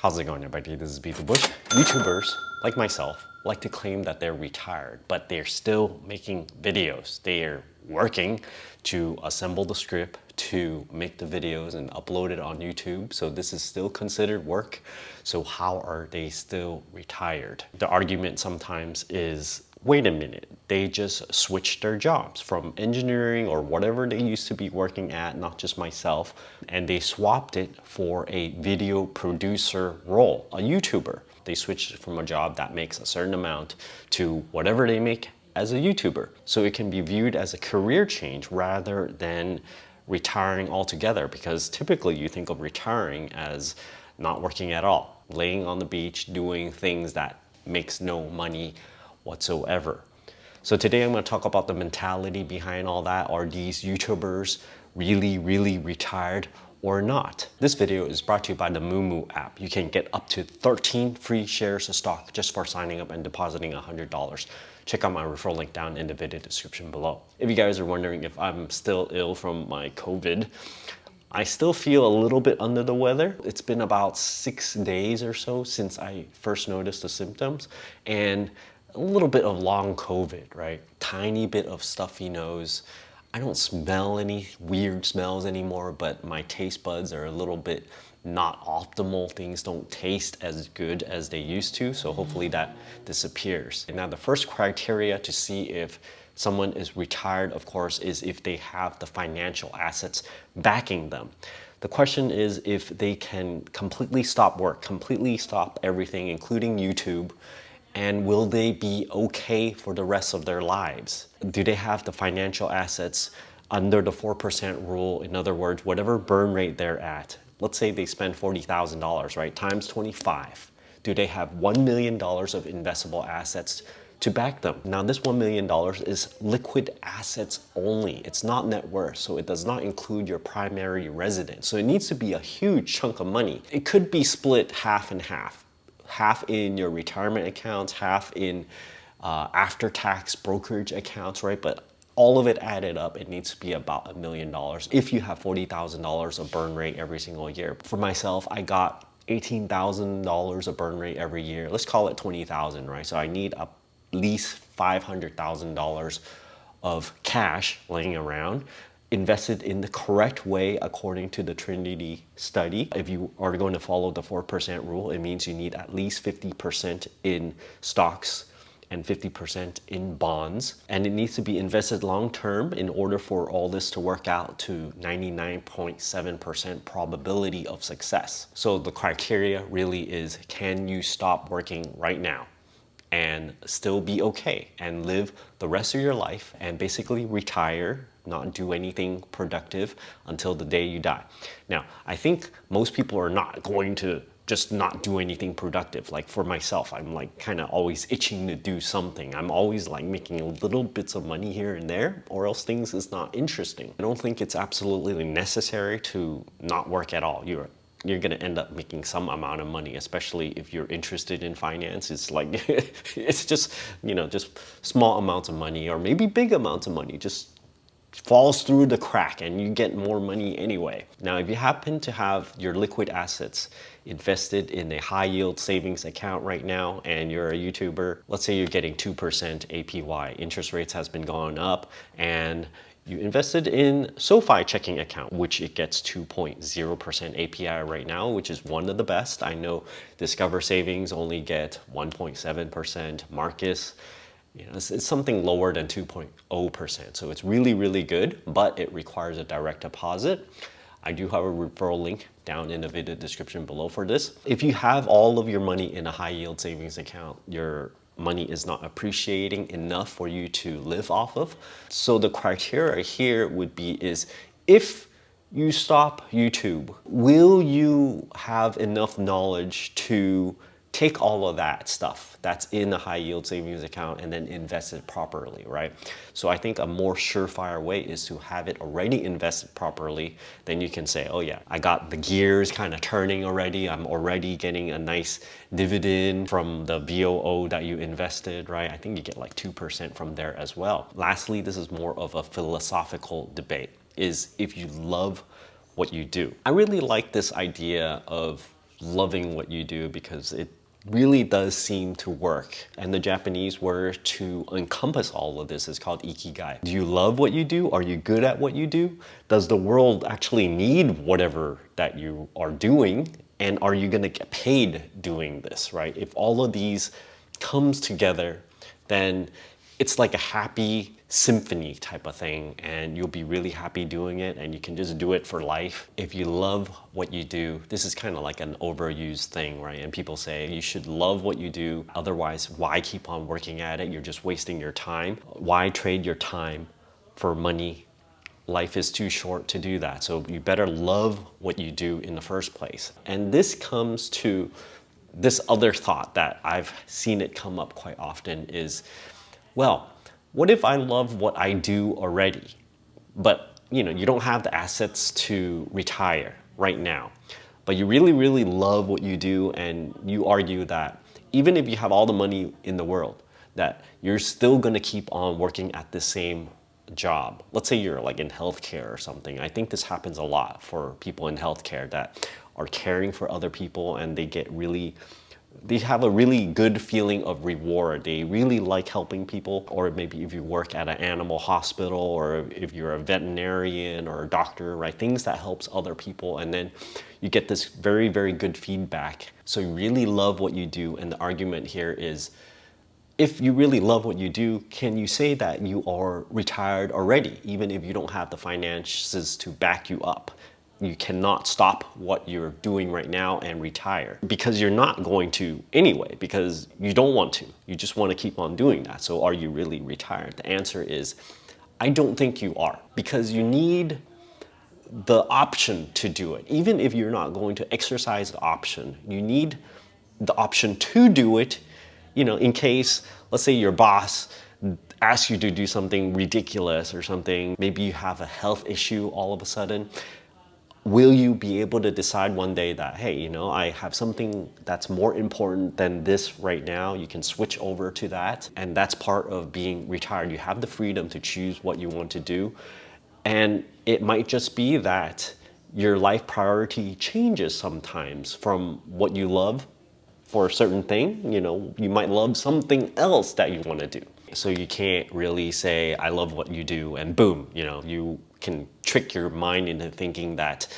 How's it going, everybody? This is BeatTheBush. YouTubers, like myself, like to claim that they're retired, but they're still making videos. They're working to assemble the script, to make the videos and upload it on YouTube. So this is still considered work. So how are they still retired? The argument sometimes is, wait a minute, they just switched their jobs from engineering or whatever they used to be working at, not just myself, and they swapped it for a video producer role, a YouTuber. They switched it from a job that makes a certain amount to whatever they make as a YouTuber. So it can be viewed as a career change rather than retiring altogether, because typically you think of retiring as not working at all, laying on the beach, doing things that makes no money whatsoever. So today I'm going to talk about the mentality behind all that. Are these YouTubers really retired or not? This video is brought to you by the Moomoo app. You can get up to 13 free shares of stock just for signing up and depositing $100. Check out my referral link down in the video description below. If you guys are wondering if I'm still ill from my COVID, I still feel a little bit under the weather. It's been about 6 days or so since I first noticed the symptoms, and a little bit of long COVID, right? Tiny bit of stuffy nose. I don't smell any weird smells anymore, but my taste buds are a little bit not optimal. Things don't taste as good as they used to, so hopefully that disappears. And now the first criteria to see if someone is retired, of course, is if they have the financial assets backing them. The question is if they can completely stop work, completely stop everything, including YouTube, and will they be okay for the rest of their lives? Do they have the financial assets under the 4% rule? In other words, whatever burn rate they're at, let's say they spend $40,000, right? Times 25. Do they have $1 million of investable assets to back them? Now, this $1 million is liquid assets only. It's not net worth, so it does not include your primary residence. So it needs to be a huge chunk of money. It could be split half and half. Half in your retirement accounts, half in after-tax brokerage accounts, right? But all of it added up, it needs to be about $1 million if you have $40,000 of burn rate every single year. For myself, I got $18,000 of burn rate every year. Let's call it $20,000, right? So I need at least $500,000 of cash laying around, invested in the correct way according to the Trinity study. If you are going to follow the 4% rule, it means you need at least 50% in stocks and 50% in bonds. And it needs to be invested long-term in order for all this to work out to 99.7% probability of success. So the criteria really is, can you stop working right now and still be okay and live the rest of your life and basically retire, not do anything productive until the day you die. Now, I think most people are not going to just not do anything productive. Like for myself, I'm like kind of always itching to do something. I'm always like making little bits of money here and there, or else things is not interesting. I don't think it's absolutely necessary to not work at all. You're gonna end up making some amount of money, especially if you're interested in finance. It's like, it's just, just small amounts of money or maybe big amounts of money just falls through the crack and you get more money anyway. Now, if you happen to have your liquid assets invested in a high yield savings account right now and you're a YouTuber, let's say you're getting 2% APY, interest rates has been going up, and you invested in SoFi checking account, which it gets 2.0% API right now, which is one of the best. I know Discover Savings only get 1.7%. Marcus, it's something lower than 2.0%. So it's really good, but it requires a direct deposit. I do have a referral link down in the video description below for this. If you have all of your money in a high yield savings account, your money is not appreciating enough for you to live off of. So the criteria here would be is, if you stop YouTube, will you have enough knowledge to take all of that stuff that's in a high yield savings account and then invest it properly, right? So I think a more surefire way is to have it already invested properly. Then you can say, oh yeah, I got the gears kind of turning already. I'm already getting a nice dividend from the VOO that you invested, right? I think you get like 2% from there as well. Lastly, this is more of a philosophical debate, is if you love what you do. I really like this idea of loving what you do, because it really does seem to work. And the Japanese word to encompass all of this is called ikigai. Do you love what you do? Are you good at what you do? Does the world actually need whatever that you are doing? And are you gonna get paid doing this, right? If all of these comes together, then it's like a happy symphony type of thing, and you'll be really happy doing it, and you can just do it for life. If you love what you do, this is kind of like an overused thing, right? And people say you should love what you do, otherwise why keep on working at it? You're just wasting your time. Why trade your time for money? Life is too short to do that. So you better love what you do in the first place. And this comes to this other thought that I've seen it come up quite often is, well, what if I love what I do already, but you don't have the assets to retire right now, but you really, really love what you do, and you argue that even if you have all the money in the world, that you're still gonna keep on working at the same job. Let's say you're like in healthcare or something. I think this happens a lot for people in healthcare that are caring for other people, and they have a really good feeling of reward. They really like helping people. Or maybe if you work at an animal hospital, or if you're a veterinarian or a doctor, right? Things that helps other people, and then you get this very, very good feedback. So you really love what you do, and the argument here is, if you really love what you do, can you say that you are retired already, even if you don't have the finances to back you up? You cannot stop what you're doing right now and retire, because you're not going to anyway, because you don't want to. You just want to keep on doing that. So are you really retired? The answer is, I don't think you are, because you need the option to do it. Even if you're not going to exercise the option, you need the option to do it, in case, let's say your boss asks you to do something ridiculous or something. Maybe you have a health issue all of a sudden. Will you be able to decide one day that, hey, I have something that's more important than this right now? You can switch over to that. And that's part of being retired. You have the freedom to choose what you want to do. And it might just be that your life priority changes sometimes from what you love for a certain thing. You might love something else that you want to do. So you can't really say, I love what you do, and boom, you can trick your mind into thinking that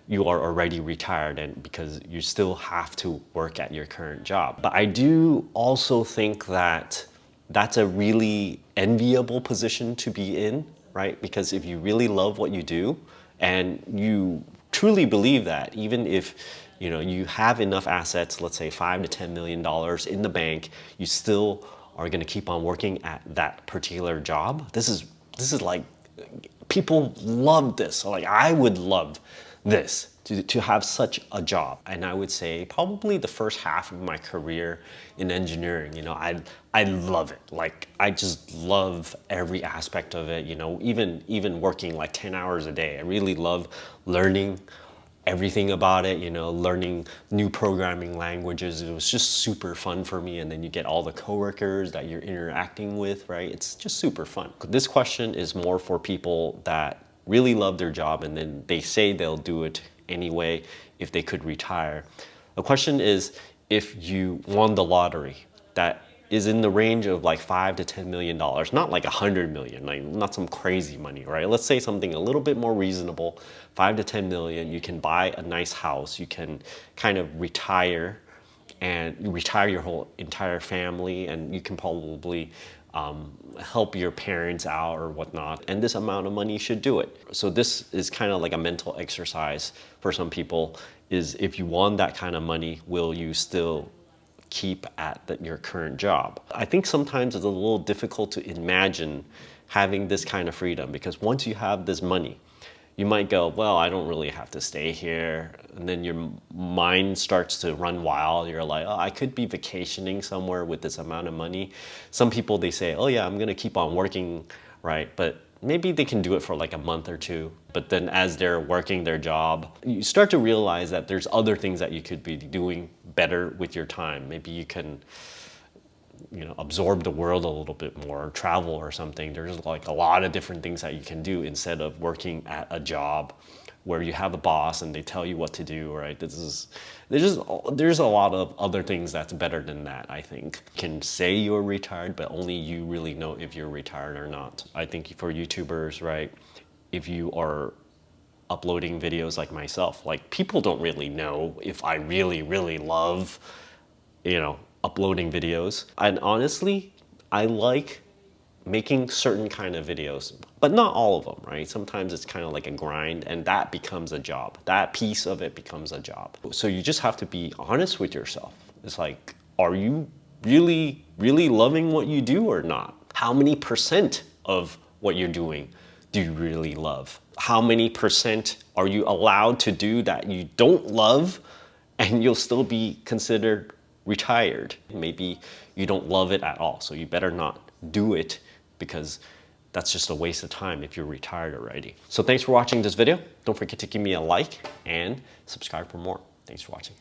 you are already retired, and because you still have to work at your current job. But I do also think that that's a really enviable position to be in, right? Because if you really love what you do, and you truly believe that, even if you have enough assets, let's say $5 to $10 million in the bank, you still are going to keep on working at that particular job. This is like, people love this. So like, I would love this, to have such a job. And I would say probably the first half of my career in engineering, I love it. Like, I just love every aspect of it. Even working like 10 hours a day, I really love learning everything about it, learning new programming languages. It was just super fun for me. And then you get all the coworkers that you're interacting with, right? It's just super fun. This question is more for people that really love their job, and then they say they'll do it anyway if they could retire. The question is, if you won the lottery that is in the range of like $5 to $10 million, not like 100 million, like not some crazy money, right? Let's say something a little bit more reasonable, 5 to 10 million. You can buy a nice house, you can kind of retire, and you retire your whole entire family, and you can probably help your parents out or whatnot, and this amount of money should do it. So this is kind of like a mental exercise for some people, is if you won that kind of money, will you still keep at your current job? I think sometimes it's a little difficult to imagine having this kind of freedom, because once you have this money, you might go, well, I don't really have to stay here. And then your mind starts to run wild. You're like, oh, I could be vacationing somewhere with this amount of money. Some people, they say, oh yeah, I'm gonna keep on working, right? But maybe they can do it for like a month or two. But then as they're working their job, you start to realize that there's other things that you could be doing better with your time. Maybe you can absorb the world a little bit more, travel or something. There's like a lot of different things that you can do instead of working at a job where you have a boss and they tell you what to do, right? There's a lot of other things that's better than that, I think. You can say you're retired, but only you really know if you're retired or not. I think for YouTubers, right, if you are uploading videos like myself, like people don't really know if I really love, uploading videos. And honestly, I like making certain kind of videos, but not all of them, right? Sometimes it's kind of like a grind, and that becomes a job. That piece of it becomes a job. So you just have to be honest with yourself. It's like, are you really loving what you do or not? How many percent of what you're doing do you really love? How many percent are you allowed to do that you don't love and you'll still be considered retired? Maybe you don't love it at all, so you better not do it, because that's just a waste of time if you're retired already. So thanks for watching this video. Don't forget to give me a like and subscribe for more. Thanks for watching.